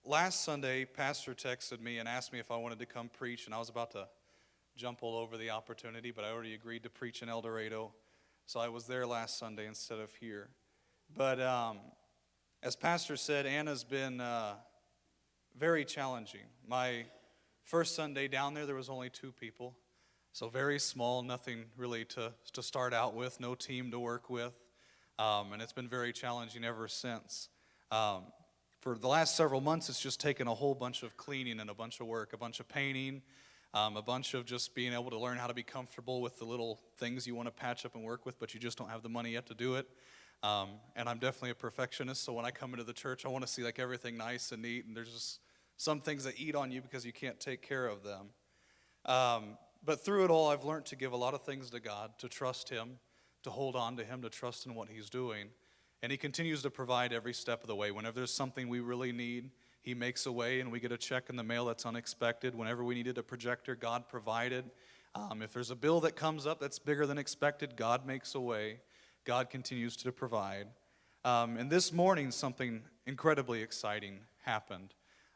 Last Sunday, Pastor texted me and asked me if I wanted to come preach, and I was about to jump all over the opportunity, but I already agreed to preach in El Dorado, so I was there last Sunday instead of here. But as Pastor said, Anna's been very challenging. My first Sunday down there was only 2 people, so very small, nothing really to start out with, no team to work with, and it's been very challenging ever since. For the last several months, it's just taken a whole bunch of cleaning and a bunch of work, a bunch of painting, a bunch of just being able to learn how to be comfortable with the little things you want to patch up and work with, but you just don't have the money yet to do it. And I'm definitely a perfectionist, so when I come into the church, I want to see like everything nice and neat, and there's just some things that eat on you because you can't take care of them. But through it all, I've learned to give a lot of things to God, to trust Him, to hold on to Him, to trust in what He's doing. And He continues to provide every step of the way. Whenever there's something we really need, He makes a way, and we get a check in the mail that's unexpected. Whenever we needed a projector, God provided. If there's a bill that comes up that's bigger than expected, God makes a way. God continues to provide. And this morning, something incredibly exciting happened.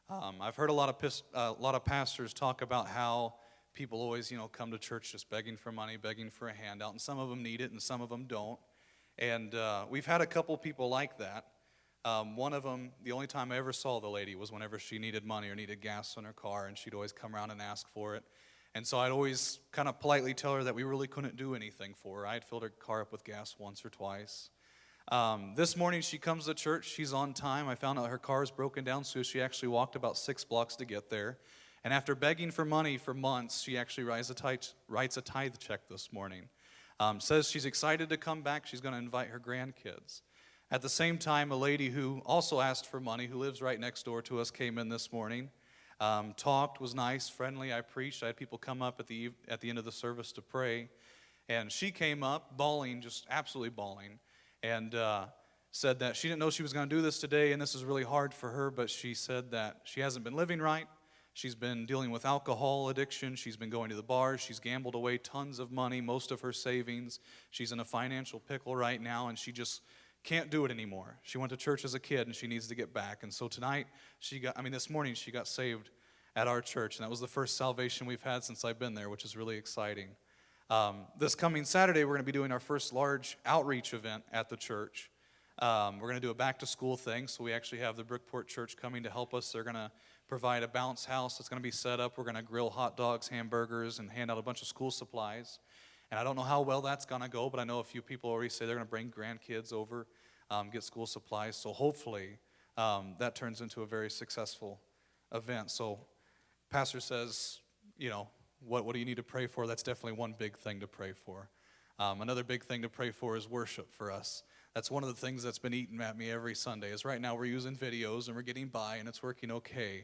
I've heard a lot of pastors talk about how people always, come to church just begging for money, begging for a handout, and some of them need it, and some of them don't. And we've had a couple people like that. One of them, the only time I ever saw the lady was whenever she needed money or needed gas in her car, and she'd always come around and ask for it. And so I'd always kind of politely tell her that we really couldn't do anything for her. I had filled her car up with gas once or twice. This morning she comes to church. She's on time. I found out her car is broken down, so she actually walked about 6 blocks to get there. And after begging for money for months, she actually writes a tithe check this morning. Says she's excited to come back. She's going to invite her grandkids. At the same time, a lady who also asked for money, who lives right next door to us, came in this morning. Talked, was nice, friendly. I preached. I had people come up at the end of the service to pray. And she came up bawling, just absolutely bawling, and said that she didn't know she was going to do this today, and this is really hard for her, but she said that she hasn't been living right. She's been dealing with alcohol addiction. She's been going to the bars. She's gambled away tons of money, most of her savings. She's in a financial pickle right now, and she just can't do it anymore. She went to church as a kid, and she needs to get back. And so this morning, she got saved at our church, and that was the first salvation we've had since I've been there, which is really exciting. This coming Saturday, we're going to be doing our first large outreach event at the church. We're going to do a back-to-school thing, so we actually have the Brookport Church coming to help us. They're going to provide a bounce house that's going to be set up. We're going to grill hot dogs, hamburgers, and hand out a bunch of school supplies. And I don't know how well that's going to go, but I know a few people already say they're going to bring grandkids over, get school supplies. So hopefully that turns into a very successful event. So pastor says, what do you need to pray for? That's definitely one big thing to pray for. Another big thing to pray for is worship for us. That's one of the things that's been eating at me every Sunday, is right now we're using videos and we're getting by and it's working okay.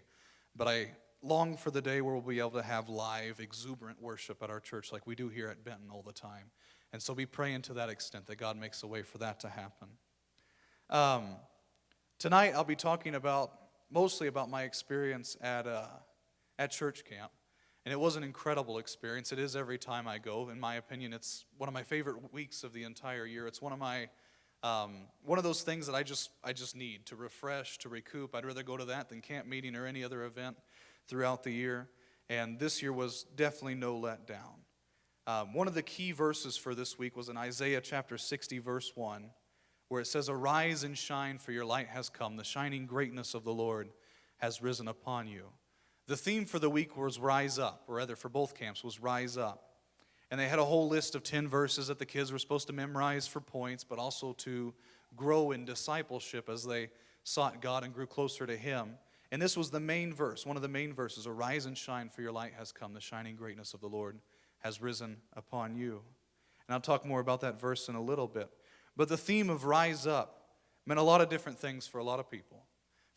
But I long for the day where we'll be able to have live, exuberant worship at our church like we do here at Benton all the time. And so be praying to that extent that God makes a way for that to happen. Tonight I'll be talking mostly about my experience at church camp. And it was an incredible experience. It is every time I go. In my opinion, it's one of my favorite weeks of the entire year. It's one of those things that I just need to refresh, to recoup. I'd rather go to that than camp meeting or any other event throughout the year. And this year was definitely no letdown. One of the key verses for this week was in Isaiah chapter 60, verse 1, where it says, "Arise and shine, for your light has come. The shining greatness of the Lord has risen upon you." The theme for the week was rise up, or rather for both camps was rise up. And they had a whole list of 10 verses that the kids were supposed to memorize for points, but also to grow in discipleship as they sought God and grew closer to Him. And this was the main verse, one of the main verses, "Arise and shine, for your light has come. The shining greatness of the Lord has risen upon you." And I'll talk more about that verse in a little bit. But the theme of rise up meant a lot of different things for a lot of people.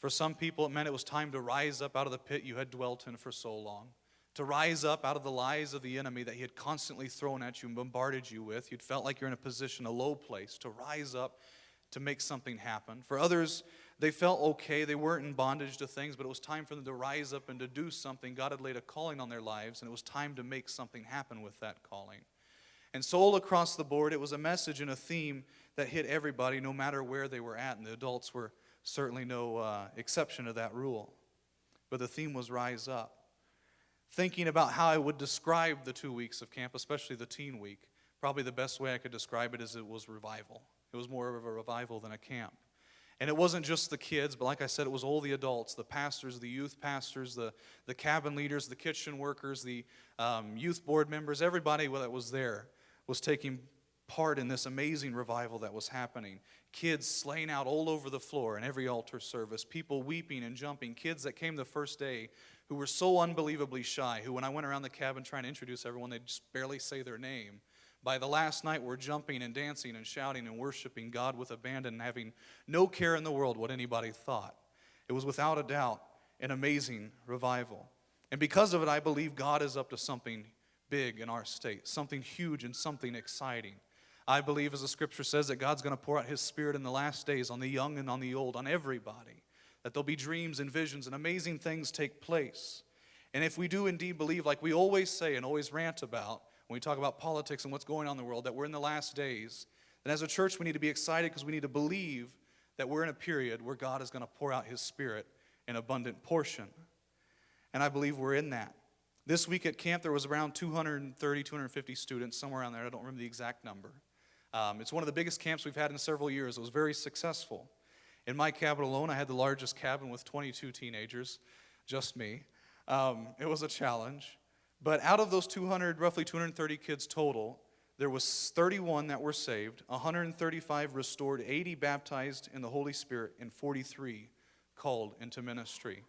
For some people, it meant it was time to rise up out of the pit you had dwelt in for so long. To rise up out of the lies of the enemy that he had constantly thrown at you and bombarded you with. You'd felt like you're in a position, a low place, to rise up to make something happen. For others, they felt okay. They weren't in bondage to things, but it was time for them to rise up and to do something. God had laid a calling on their lives, and it was time to make something happen with that calling. And so all across the board, it was a message and a theme that hit everybody, no matter where they were at, and the adults were certainly no exception to that rule. but the theme was Rise Up. Thinking about how I would describe the 2 weeks of camp, especially the teen week, probably the best way I could describe it is it was revival. It was more of a revival than a camp. And it wasn't just the kids, but like I said, it was all the adults, the pastors, the youth pastors, the cabin leaders, the kitchen workers, the youth board members, everybody that was there was taking part in this amazing revival that was happening. Kids slaying out all over the floor in every altar service, people weeping and jumping, kids that came the first day who were so unbelievably shy, who when I went around the cabin trying to introduce everyone, they'd just barely say their name. By the last night, we're jumping and dancing and shouting and worshiping God with abandon and having no care in the world what anybody thought. It was without a doubt an amazing revival. And because of it, I believe God is up to something big in our state, something huge and something exciting. I believe, as the scripture says, that God's going to pour out his Spirit in the last days on the young and on the old, on everybody. That there'll be dreams and visions and amazing things take place. And if we do indeed believe, like we always say and always rant about, when we talk about politics and what's going on in the world, that we're in the last days, then as a church we need to be excited because we need to believe that we're in a period where God is going to pour out his Spirit in abundant portion. And I believe we're in that. This week at camp there was around 230, 250 students, somewhere around there. I don't remember the exact number. It's one of the biggest camps we've had in several years. It was very successful. In my cabin alone, I had the largest cabin with 22 teenagers, just me. It was a challenge. But out of those roughly 230 kids total, there was 31 that were saved, 135 restored, 80 baptized in the Holy Spirit, and 43 called into ministry.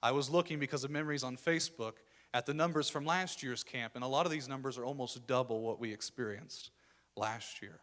I was looking because of memories on Facebook at the numbers from last year's camp, and a lot of these numbers are almost double what we experienced last year,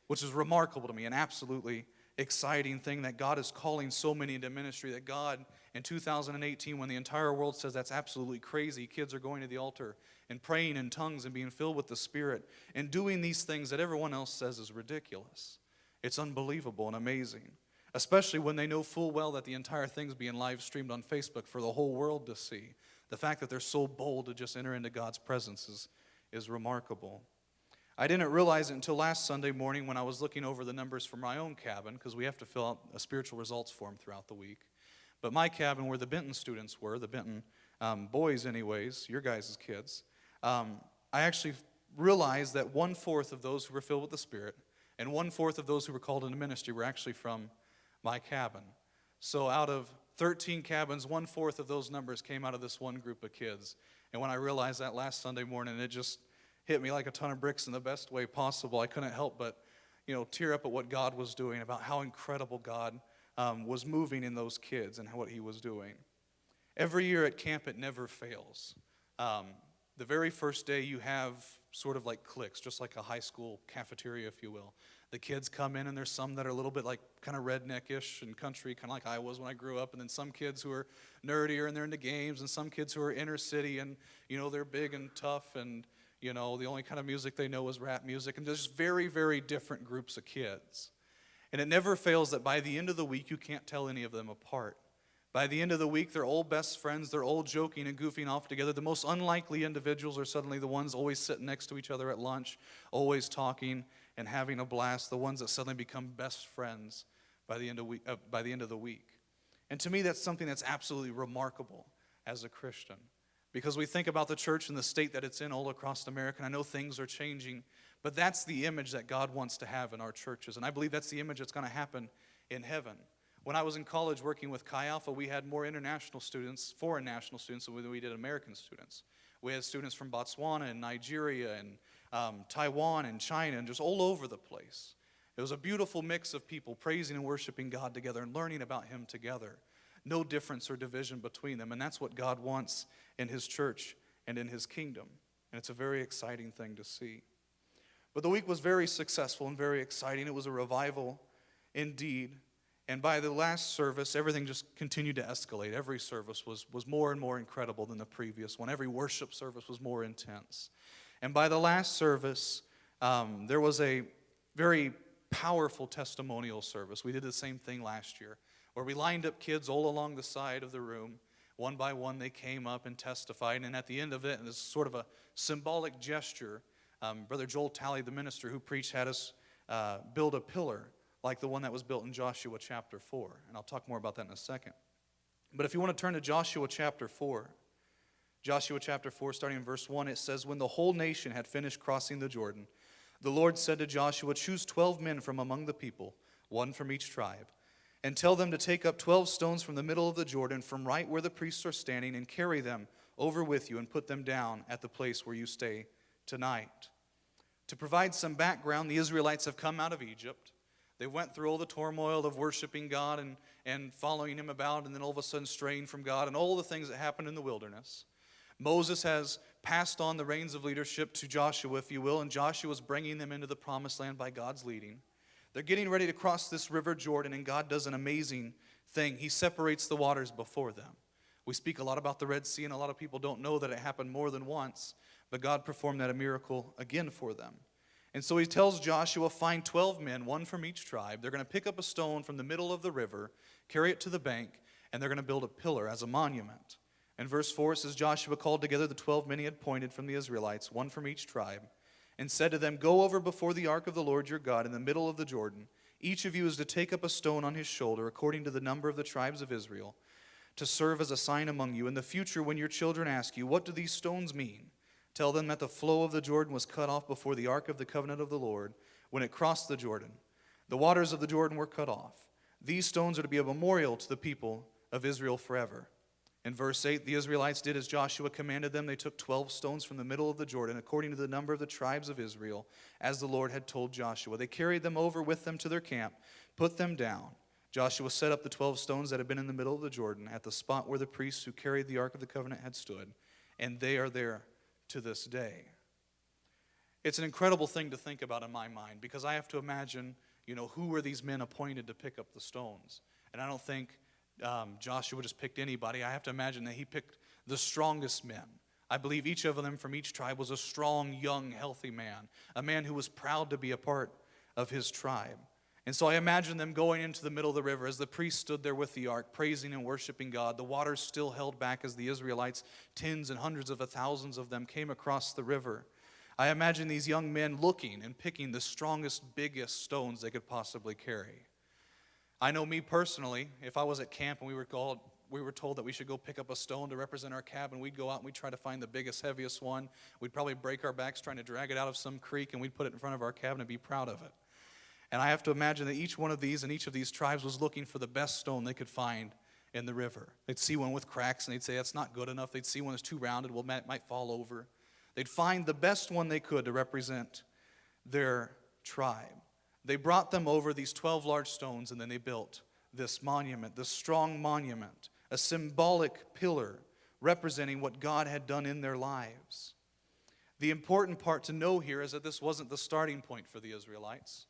which is remarkable to me, an absolutely exciting thing that God is calling so many into ministry, that God in 2018, when the entire world says that's absolutely crazy, kids are going to the altar and praying in tongues and being filled with the Spirit and doing these things that everyone else says is ridiculous. It's unbelievable and amazing, especially when they know full well that the entire thing's being live streamed on Facebook for the whole world to see. The fact that they're so bold to just enter into God's presence is remarkable. I didn't realize it until last Sunday morning when I was looking over the numbers for my own cabin, because we have to fill out a spiritual results form throughout the week. But my cabin, where the Benton students were, the Benton boys anyways, your guys' kids, I actually realized that 1/4 of those who were filled with the Spirit and 1/4 of those who were called into ministry were actually from my cabin. So out of 13 cabins, 1/4 of those numbers came out of this one group of kids. And when I realized that last Sunday morning, it just hit me like a ton of bricks in the best way possible. I couldn't help but, tear up at what God was doing, about how incredible God was moving in those kids and what he was doing. Every year at camp, it never fails. The very first day, you have sort of like cliques, just like a high school cafeteria, if you will. The kids come in, and there's some that are a little bit like kind of redneck-ish and country, kind of like I was when I grew up, and then some kids who are nerdier and they're into games, and some kids who are inner city and, they're big and tough, and, the only kind of music they know is rap music. And there's very, very different groups of kids. And it never fails that by the end of the week, you can't tell any of them apart. By the end of the week, they're all best friends. They're all joking and goofing off together. The most unlikely individuals are suddenly the ones always sitting next to each other at lunch, always talking and having a blast, the ones that suddenly become best friends by the end of the week. And to me, that's something that's absolutely remarkable as a Christian, because we think about the church and the state that it's in all across America, and I know things are changing, but that's the image that God wants to have in our churches, and I believe that's the image that's going to happen in heaven. When I was in college working with Chi Alpha, we had more international students, foreign national students, than we did American students. We had students from Botswana and Nigeria and Taiwan and China and just all over the place. It was a beautiful mix of people praising and worshiping God together and learning about him together. No difference or division between them, and that's what God wants in his church and in his kingdom. And it's a very exciting thing to see. But the week was very successful and very exciting. It was a revival indeed. And by the last service, everything just continued to escalate. Every service was more and more incredible than the previous one. Every worship service was more intense. And by the last service, there was a very powerful testimonial service. We did the same thing last year, where we lined up kids all along the side of the room. One by one, they came up and testified. And at the end of it, and this is sort of a symbolic gesture, Brother Joel Talley, the minister who preached, had us build a pillar like the one that was built in Joshua chapter 4. And I'll talk more about that in a second. But if you want to turn to Joshua chapter 4, starting in verse 1, it says, "When the whole nation had finished crossing the Jordan, the Lord said to Joshua, 'Choose 12 men from among the people, one from each tribe, and tell them to take up 12 stones from the middle of the Jordan, from right where the priests are standing, and carry them over with you and put them down at the place where you stay tonight.'" To provide some background, the Israelites have come out of Egypt. They went through all the turmoil of worshiping God and following Him about, and then all of a sudden straying from God, and all the things that happened in the wilderness. Moses has passed on the reins of leadership to Joshua, if you will, and Joshua is bringing them into the promised land by God's leading. They're getting ready to cross this river Jordan, and God does an amazing thing. He separates the waters before them. We speak a lot about the Red Sea, and a lot of people don't know that it happened more than once, but God performed that a miracle again for them. And so He tells Joshua, find 12 men, one from each tribe. They're going to pick up a stone from the middle of the river, carry it to the bank, and they're going to build a pillar as a monument. And verse 4 says, Joshua called together the 12 men he had appointed from the Israelites, one from each tribe, and said to them, "Go over before the ark of the Lord your God in the middle of the Jordan. Each of you is to take up a stone on his shoulder, according to the number of the tribes of Israel, to serve as a sign among you. In the future, when your children ask you, 'What do these stones mean?' tell them that the flow of the Jordan was cut off before the ark of the covenant of the Lord when it crossed the Jordan. The waters of the Jordan were cut off. These stones are to be a memorial to the people of Israel forever." In verse 8, the Israelites did as Joshua commanded them. They took 12 stones from the middle of the Jordan, according to the number of the tribes of Israel, as the Lord had told Joshua. They carried them over with them to their camp, put them down. Joshua set up the 12 stones that had been in the middle of the Jordan at the spot where the priests who carried the Ark of the Covenant had stood, and they are there to this day. It's an incredible thing to think about in my mind, because I have to imagine, who were these men appointed to pick up the stones? And I don't think Joshua just picked anybody. I have to imagine that he picked the strongest men. I believe each of them from each tribe was a strong, young, healthy man, a man who was proud to be a part of his tribe. And so I imagine them going into the middle of the river as the priests stood there with the ark, praising and worshiping God. The waters still held back as the Israelites, tens and hundreds of thousands of them, came across the river. I imagine these young men looking and picking the strongest, biggest stones they could possibly carry. I know me personally, if I was at camp and we were told that we should go pick up a stone to represent our cabin, we'd go out and we'd try to find the biggest, heaviest one. We'd probably break our backs trying to drag it out of some creek, and we'd put it in front of our cabin and be proud of it. And I have to imagine that each one of these and each of these tribes was looking for the best stone they could find in the river. They'd see one with cracks and they'd say, "That's not good enough." They'd see one that's too rounded, it might fall over. They'd find the best one they could to represent their tribe. They brought them over, these 12 large stones, and then they built this monument, this strong monument, a symbolic pillar representing what God had done in their lives. The important part to know here is that this wasn't the starting point for the Israelites.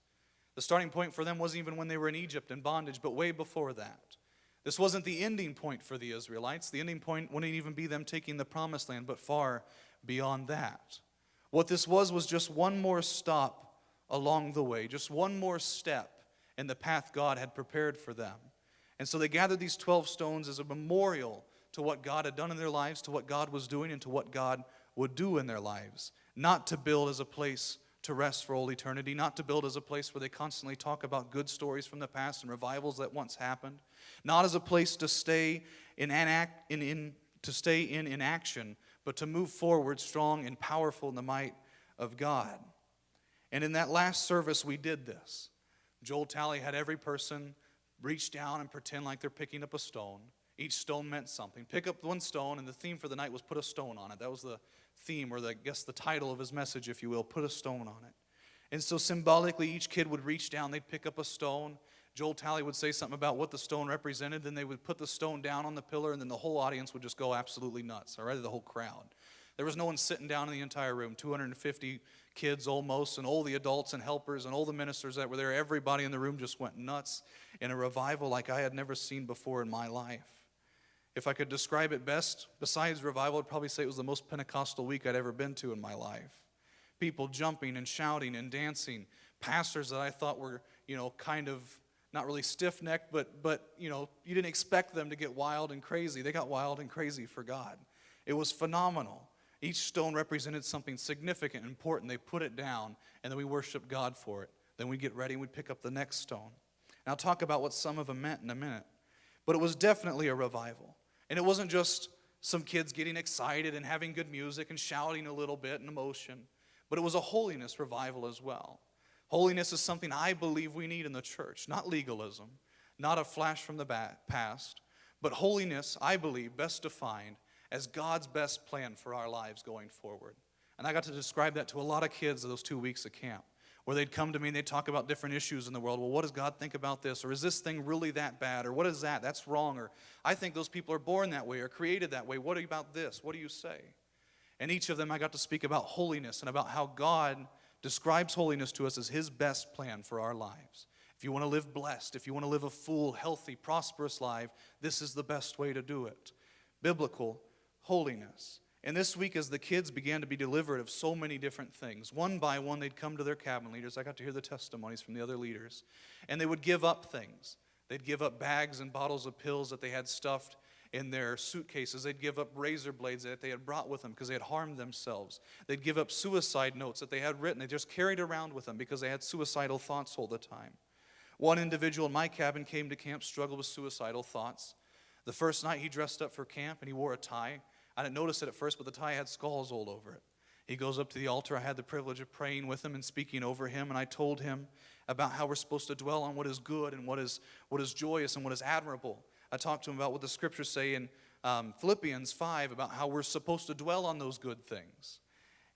The starting point for them wasn't even when they were in Egypt in bondage, but way before that. This wasn't the ending point for the Israelites. The ending point wouldn't even be them taking the promised land, but far beyond that. What this was just one more stop along the way, just one more step in the path God had prepared for them. And so they gathered these 12 stones as a memorial to what God had done in their lives, to what God was doing, and to what God would do in their lives. Not to build as a place to rest for all eternity, not to build as a place where they constantly talk about good stories from the past and revivals that once happened, not as a place to stay in inaction, but to move forward strong and powerful in the might of God. And in that last service, we did this. Joel Talley had every person reach down and pretend like they're picking up a stone. Each stone meant something. Pick up one stone, and the theme for the night was put a stone on it. That was the theme, or the title of his message, if you will, put a stone on it. And so symbolically, each kid would reach down, they'd pick up a stone. Joel Talley would say something about what the stone represented, then they would put the stone down on the pillar, and then the whole audience would just go absolutely nuts, all right, the whole crowd. There was no one sitting down in the entire room, 250 kids almost, and all the adults and helpers and all the ministers that were there. Everybody in the room just went nuts in a revival like I had never seen before in my life. If I could describe it best, besides revival, I'd probably say it was the most Pentecostal week I'd ever been to in my life. People jumping and shouting and dancing. Pastors that I thought were, kind of not really stiff-necked, but you didn't expect them to get wild and crazy. They got wild and crazy for God. It was phenomenal. Each stone represented something significant and important. They put it down, and then we worship God for it. Then we get ready and we pick up the next stone. And I'll talk about what some of them meant in a minute. but it was definitely a revival. And it wasn't just some kids getting excited and having good music and shouting a little bit and emotion, but it was a holiness revival as well. Holiness is something I believe we need in the church, not legalism, not a flash from the past, but holiness, I believe, best defined as God's best plan for our lives going forward. And I got to describe that to a lot of kids those 2 weeks of camp, where they'd come to me and they'd talk about different issues in the world. Well, what does God think about this? Or is this thing really that bad? Or what is that? That's wrong. Or I think those people are born that way or created that way. What about this? What do you say? And each of them I got to speak about holiness and about how God describes holiness to us as his best plan for our lives. If you want to live blessed, if you want to live a full, healthy, prosperous life, this is the best way to do it. Biblical holiness. And this week, as the kids began to be delivered of so many different things, one by one they'd come to their cabin leaders. I got to hear the testimonies from the other leaders. And they would give up things. They'd give up bags and bottles of pills that they had stuffed in their suitcases. They'd give up razor blades that they had brought with them because they had harmed themselves. They'd give up suicide notes that they had written. They just carried around with them because they had suicidal thoughts all the time. One individual in my cabin came to camp, struggled with suicidal thoughts. The first night he dressed up for camp and he wore a tie. I didn't notice it at first, but the tie had skulls all over it. He goes up to the altar. I had the privilege of praying with him and speaking over him, and I told him about how we're supposed to dwell on what is good and what is joyous and what is admirable. I talked to him about what the scriptures say in Philippians 5 about how we're supposed to dwell on those good things.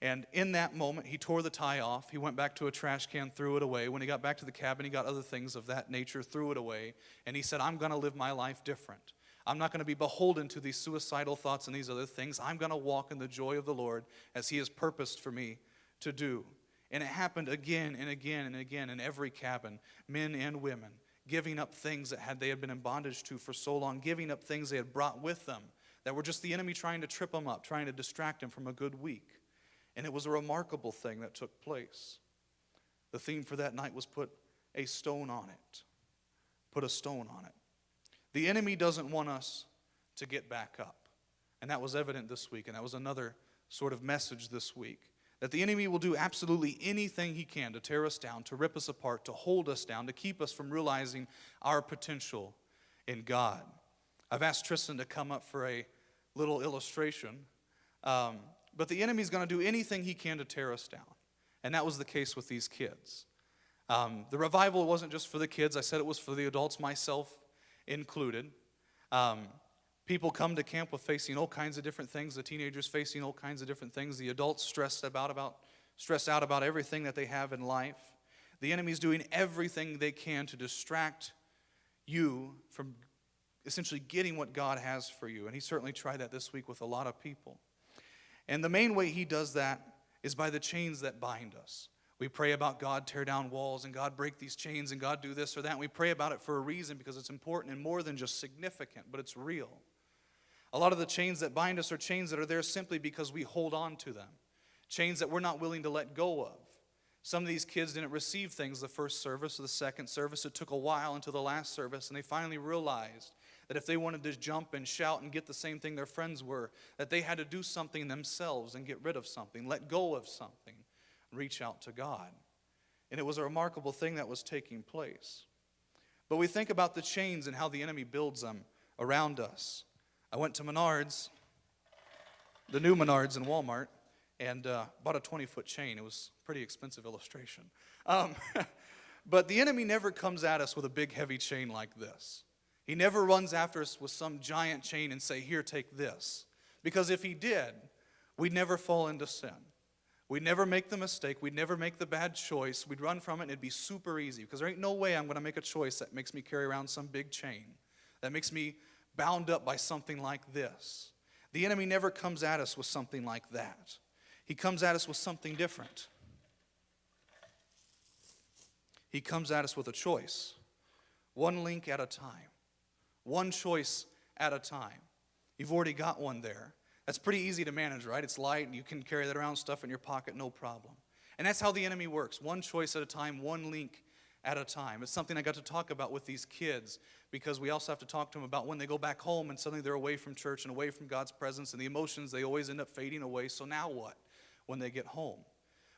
And in that moment, he tore the tie off. He went back to a trash can, threw it away. When he got back to the cabin, he got other things of that nature, threw it away, and he said, I'm going to live my life different. I'm not going to be beholden to these suicidal thoughts and these other things. I'm going to walk in the joy of the Lord as he has purposed for me to do. And it happened again and again and again in every cabin, men and women, giving up things that they had been in bondage to for so long, giving up things they had brought with them that were just the enemy trying to trip them up, trying to distract them from a good week. And it was a remarkable thing that took place. The theme for that night was put a stone on it. Put a stone on it. The enemy doesn't want us to get back up. And that was evident this week, and that was another sort of message this week. That the enemy will do absolutely anything he can to tear us down, to rip us apart, to hold us down, to keep us from realizing our potential in God. I've asked Tristan to come up for a little illustration, but the enemy's going to do anything he can to tear us down. And that was the case with these kids. The revival wasn't just for the kids. I said it was for the adults, myself included. People come to camp with facing all kinds of different things. The teenagers facing all kinds of different things. The adults stressed out about everything that they have in life. The enemy's doing everything they can to distract you from essentially getting what God has for you. And he certainly tried that this week with a lot of people. And the main way he does that is by the chains that bind us. We pray about God tear down walls and God break these chains and God do this or that. And we pray about it for a reason because it's important and more than just significant, but it's real. A lot of the chains that bind us are chains that are there simply because we hold on to them. Chains that we're not willing to let go of. Some of these kids didn't receive things the first service or the second service. It took a while until the last service, and they finally realized that if they wanted to jump and shout and get the same thing their friends were, that they had to do something themselves and get rid of something, let go of something, reach out to God. And it was a remarkable thing that was taking place. But we think about the chains and how the enemy builds them around us. I went to Menards, the new Menards in Walmart, and bought a 20-foot chain. It was a pretty expensive illustration. But the enemy never comes at us with a big, heavy chain like this. He never runs after us with some giant chain and say, here, take this. Because if he did, we'd never fall into sin. We'd never make the mistake. We'd never make the bad choice. We'd run from it, and it'd be super easy. Because there ain't no way I'm going to make a choice that makes me carry around some big chain, that makes me bound up by something like this. The enemy never comes at us with something like that. He comes at us with something different. He comes at us with a choice. One link at a time. One choice at a time. You've already got one there. That's pretty easy to manage, right? It's light, and you can carry that around, stuff in your pocket, no problem. And that's how the enemy works. One choice at a time, one link at a time. It's something I got to talk about with these kids because we also have to talk to them about when they go back home and suddenly they're away from church and away from God's presence, and the emotions, they always end up fading away. So now what when they get home?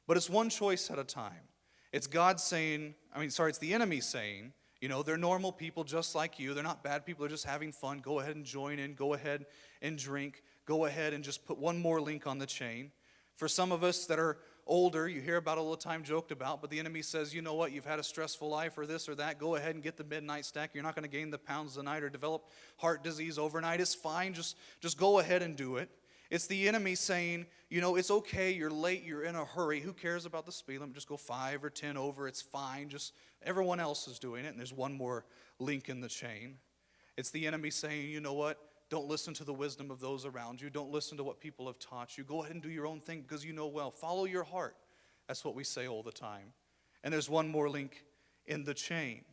But it's one choice at a time. It's the enemy saying, You know, they're normal people just like you. They're not bad people. They're just having fun. Go ahead and join in. Go ahead and drink. Go ahead and just put one more link on the chain. For some of us that are older, you hear about it all the time, joked about, but the enemy says, you know what, you've had a stressful life or this or that. Go ahead and get the midnight stack. You're not going to gain the pounds tonight or develop heart disease overnight. It's fine. Just go ahead and do it. It's the enemy saying, you know, it's okay, you're late, you're in a hurry. Who cares about the speed limit? Just go 5 or 10 over, it's fine. Just everyone else is doing it, and there's one more link in the chain. It's the enemy saying, you know what? Don't listen to the wisdom of those around you. Don't listen to what people have taught you. Go ahead and do your own thing because you know well. Follow your heart. That's what we say all the time. And there's one more link in the chain.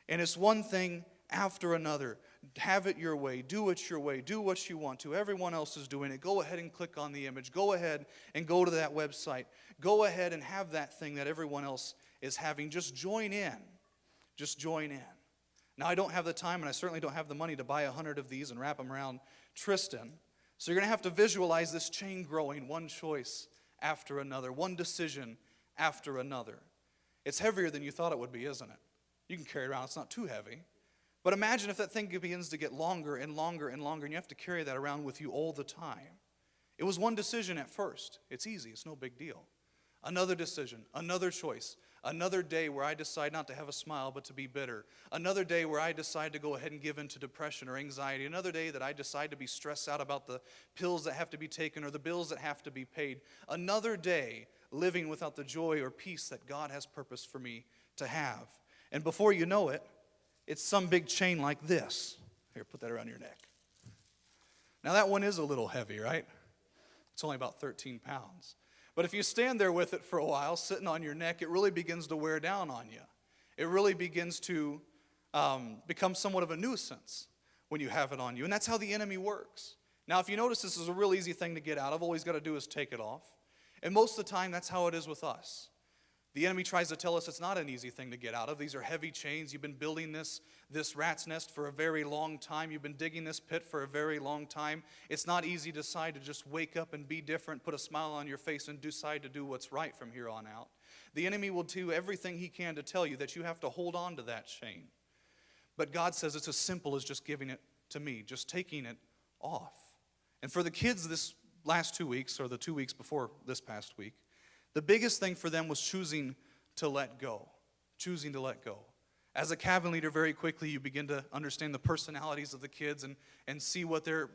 And it's one thing after another. Have it your way. Do it your way. Do what you want to. Everyone else is doing it. Go ahead and click on the image. Go ahead and go to that website. Go ahead and have that thing that everyone else is having. Just join in. Just join in. Now, I don't have the time, and I certainly don't have the money to buy 100 of these and wrap them around Tristan. So you're going to have to visualize this chain growing, one choice after another, one decision after another. It's heavier than you thought it would be, isn't it? You can carry it around. It's not too heavy. But imagine if that thing begins to get longer and longer and longer, and you have to carry that around with you all the time. It was one decision at first. It's easy. It's no big deal. Another decision, another choice, another day where I decide not to have a smile but to be bitter. Another day where I decide to go ahead and give in to depression or anxiety. Another day that I decide to be stressed out about the pills that have to be taken or the bills that have to be paid. Another day living without the joy or peace that God has purpose for me to have. And before you know it, it's some big chain like this. Here, put that around your neck. Now that one is a little heavy, right? It's only about 13 pounds. But if you stand there with it for a while, sitting on your neck, it really begins to wear down on you. It really begins to become somewhat of a nuisance when you have it on you. And that's how the enemy works. Now, if you notice, this is a real easy thing to get out of. All he's got to do is take it off. And most of the time, that's how it is with us. The enemy tries to tell us it's not an easy thing to get out of. These are heavy chains. You've been building this rat's nest for a very long time. You've been digging this pit for a very long time. It's not easy to decide to just wake up and be different, put a smile on your face, and decide to do what's right from here on out. The enemy will do everything he can to tell you that you have to hold on to that chain. But God says it's as simple as just giving it to me, just taking it off. And for the kids this last 2 weeks, or the 2 weeks before this past week, the biggest thing for them was choosing to let go. Choosing to let go. As a cabin leader, very quickly you begin to understand the personalities of the kids and see what their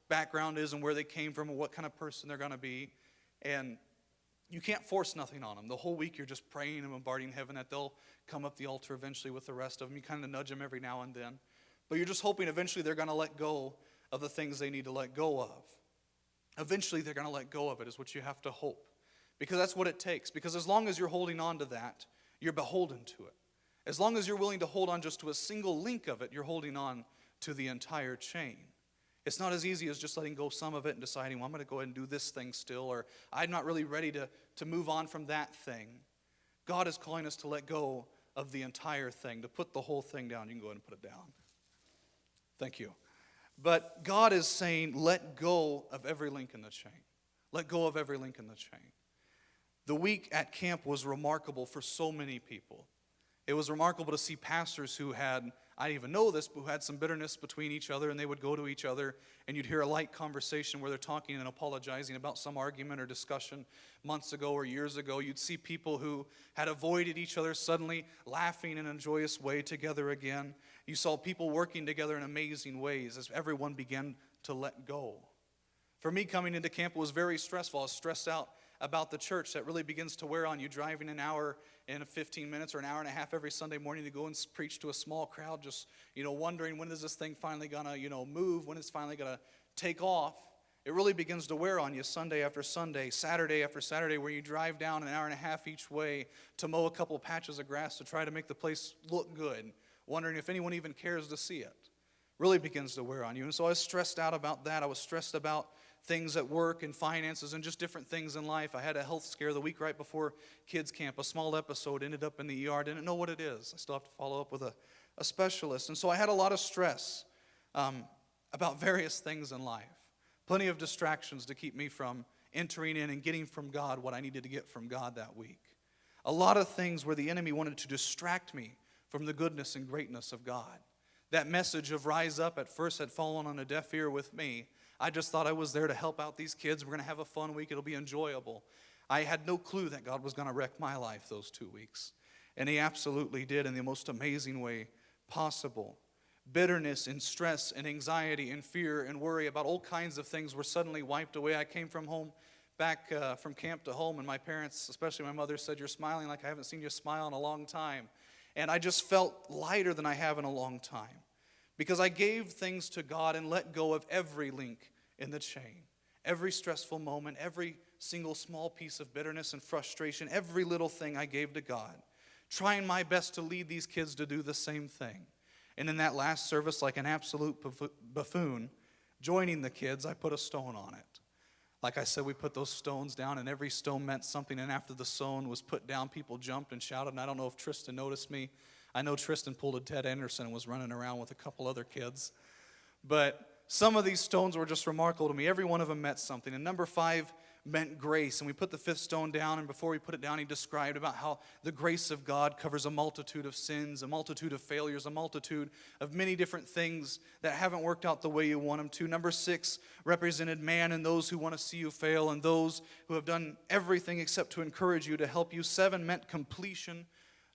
background is and where they came from and what kind of person they're going to be. And you can't force nothing on them. The whole week you're just praying and bombarding heaven that they'll come up the altar eventually with the rest of them. You kind of nudge them every now and then. But you're just hoping eventually they're going to let go of the things they need to let go of. Eventually they're going to let go of it is what you have to hope. Because that's what it takes. Because as long as you're holding on to that, you're beholden to it. As long as you're willing to hold on just to a single link of it, you're holding on to the entire chain. It's not as easy as just letting go some of it and deciding, well, I'm going to go ahead and do this thing still, or I'm not really ready to move on from that thing. God is calling us to let go of the entire thing, to put the whole thing down. You can go ahead and put it down. Thank you. But God is saying, let go of every link in the chain. Let go of every link in the chain. The week at camp was remarkable for so many people. It was remarkable to see pastors who had, I didn't even know this, but who had some bitterness between each other, and they would go to each other, and you'd hear a light conversation where they're talking and apologizing about some argument or discussion months ago or years ago. You'd see people who had avoided each other suddenly laughing in a joyous way together again. You saw people working together in amazing ways as everyone began to let go. For me, coming into camp, it was very stressful. I was stressed out about the church. That really begins to wear on you, driving an hour and 15 minutes or an hour and a half every Sunday morning to go and preach to a small crowd, just, wondering when is this thing finally gonna, move, when it's finally gonna take off. It really begins to wear on you Sunday after Sunday, Saturday after Saturday, where you drive down an hour and a half each way to mow a couple patches of grass to try to make the place look good, wondering if anyone even cares to see it. Really begins to wear on you. And so I was stressed out about that. I was stressed about things at work and finances and just different things in life. I had a health scare the week right before kids camp. A small episode, ended up in the ER. Didn't know what it is. I still have to follow up with a specialist. And so I had a lot of stress about various things in life. Plenty of distractions to keep me from entering in and getting from God what I needed to get from God that week. A lot of things where the enemy wanted to distract me from the goodness and greatness of God. That message of rise up at first had fallen on a deaf ear with me. I just thought I was there to help out these kids. We're going to have a fun week. It'll be enjoyable. I had no clue that God was going to wreck my life those 2 weeks. And he absolutely did in the most amazing way possible. Bitterness and stress and anxiety and fear and worry about all kinds of things were suddenly wiped away. I came from home, back from camp to home, and my parents, especially my mother, said, "You're smiling like I haven't seen you smile in a long time." And I just felt lighter than I have in a long time because I gave things to God and let go of every link in the chain. Every stressful moment, every single small piece of bitterness and frustration, every little thing I gave to God, trying my best to lead these kids to do the same thing. And in that last service, like an absolute buffoon, joining the kids, I put a stone on it. Like I said, we put those stones down, and every stone meant something. And after the stone was put down, people jumped and shouted. And I don't know if Tristan noticed me. I know Tristan pulled a Ted Anderson and was running around with a couple other kids. But some of these stones were just remarkable to me. Every one of them meant something. And number 5 meant grace. And we put the 5th stone down, and before we put it down, he described about how the grace of God covers a multitude of sins, a multitude of failures, a multitude of many different things that haven't worked out the way you want them to. Number 6 represented man and those who want to see you fail and those who have done everything except to encourage you, to help you. 7 meant completion,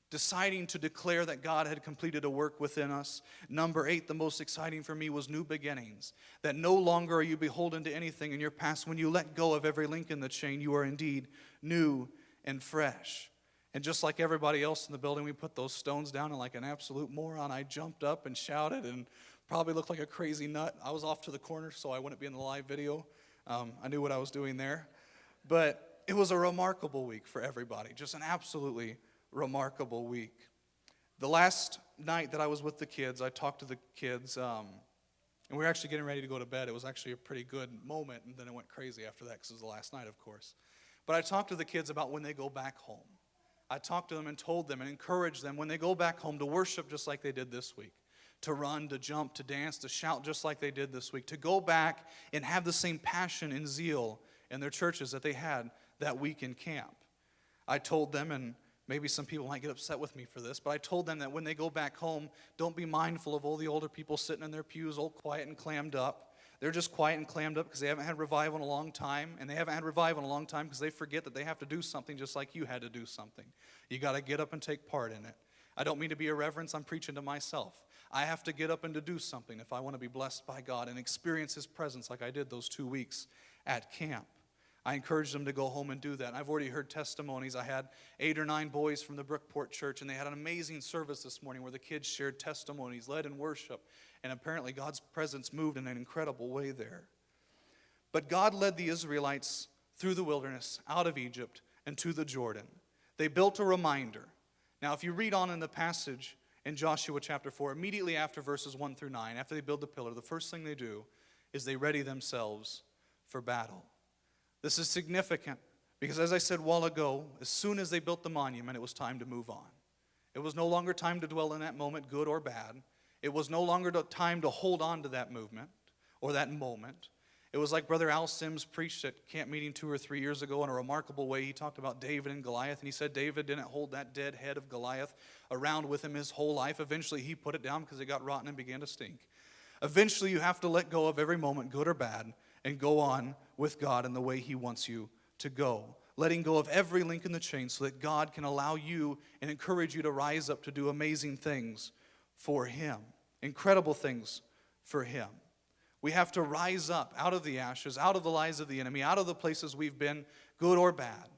deciding to declare that God had completed a work within us. Number 8, the most exciting for me, was new beginnings. That no longer are you beholden to anything in your past. When you let go of every link in the chain, you are indeed new and fresh. And just like everybody else in the building, we put those stones down, and like an absolute moron, I jumped up and shouted and probably looked like a crazy nut. I was off to the corner so I wouldn't be in the live video. I knew what I was doing there. But it was a remarkable week for everybody, just an absolutely remarkable week. The last night that I was with the kids, I talked to the kids, and we were actually getting ready to go to bed. It was actually a pretty good moment, and then it went crazy after that because it was the last night, of course. But I talked to the kids about when they go back home. I talked to them and told them and encouraged them when they go back home to worship just like they did this week, to run, to jump, to dance, to shout just like they did this week, to go back and have the same passion and zeal in their churches that they had that week in camp. I told them, and maybe some people might get upset with me for this, but I told them that when they go back home, don't be mindful of all the older people sitting in their pews all quiet and clammed up. They're just quiet and clammed up because they haven't had revival in a long time, and they haven't had revival in a long time because they forget that they have to do something just like you had to do something. You got to get up and take part in it. I don't mean to be irreverent. I'm preaching to myself. I have to get up and to do something if I want to be blessed by God and experience His presence like I did those 2 weeks at camp. I encouraged them to go home and do that. And I've already heard testimonies. I had 8 or 9 boys from the Brookport Church, and they had an amazing service this morning where the kids shared testimonies, led in worship, and apparently God's presence moved in an incredible way there. But God led the Israelites through the wilderness, out of Egypt, and to the Jordan. They built a reminder. Now, if you read on in the passage in Joshua chapter 4, immediately after verses 1 through 9, after they build the pillar, the first thing they do is they ready themselves for battle. This is significant because, as I said a while ago, as soon as they built the monument, it was time to move on. It was no longer time to dwell in that moment, good or bad. It was no longer time to hold on to that movement or that moment. It was like Brother Al Sims preached at camp meeting 2 or 3 years ago in a remarkable way. He talked about David and Goliath, and he said David didn't hold that dead head of Goliath around with him his whole life. Eventually, he put it down because it got rotten and began to stink. Eventually, you have to let go of every moment, good or bad, and go on with God in the way He wants you to go. Letting go of every link in the chain so that God can allow you and encourage you to rise up to do amazing things for Him. Incredible things for Him. We have to rise up out of the ashes, out of the lies of the enemy, out of the places we've been, good or bad.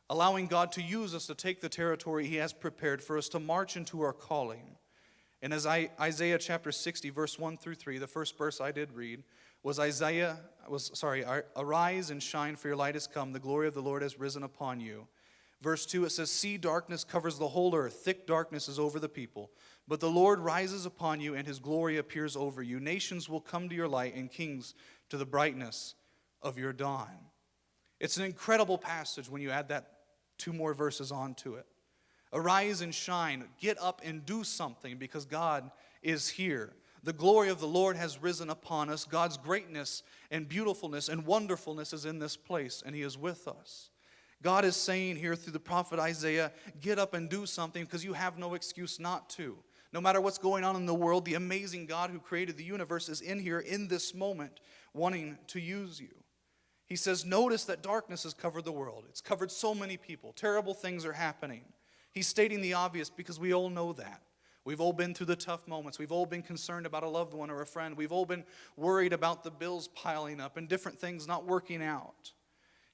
Allowing God to use us to take the territory He has prepared for us to march into our calling. And as Isaiah chapter 60, verse 1 through 3, the first verse I did read, arise and shine, for your light has come, the glory of the Lord has risen upon you. Verse 2, it says, see, darkness covers the whole earth, thick darkness is over the people. But the Lord rises upon you, and His glory appears over you. Nations will come to your light, and kings to the brightness of your dawn. It's an incredible passage when you add that 2 more verses onto it. Arise and shine, get up and do something because God is here. The glory of the Lord has risen upon us. God's greatness and beautifulness and wonderfulness is in this place, and He is with us. God is saying here through the prophet Isaiah, get up and do something because you have no excuse not to. No matter what's going on in the world, the amazing God who created the universe is in here in this moment wanting to use you. He says, notice that darkness has covered the world. It's covered so many people. Terrible things are happening. He's stating the obvious because we all know that. We've all been through the tough moments. We've all been concerned about a loved one or a friend. We've all been worried about the bills piling up and different things not working out.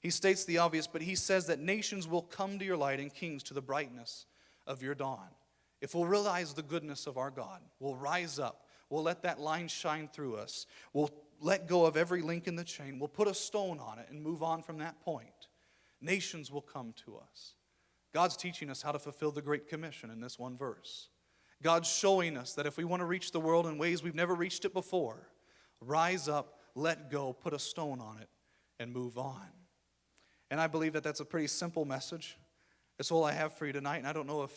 He states the obvious, but he says that nations will come to your light and kings to the brightness of your dawn. If we'll realize the goodness of our God, we'll rise up. We'll let that line shine through us. We'll let go of every link in the chain. We'll put a stone on it and move on from that point. Nations will come to us. God's teaching us how to fulfill the Great Commission in this one verse. God's showing us that if we want to reach the world in ways we've never reached it before, rise up, let go, put a stone on it, and move on. And I believe that that's a pretty simple message. That's all I have for you tonight. And I don't know if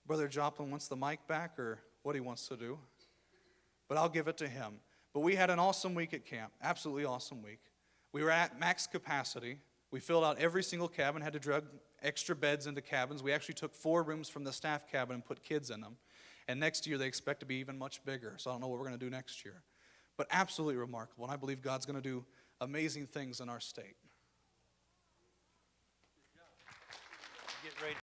Brother Joplin wants the mic back or what he wants to do, but I'll give it to him. But we had an awesome week at camp, absolutely awesome week. We were at max capacity. We filled out every single cabin, had to drug extra beds into cabins. We actually took 4 rooms from the staff cabin and put kids in them. And next year they expect to be even much bigger, so I don't know what we're going to do next year. But absolutely remarkable, and I believe God's going to do amazing things in our state. Get ready.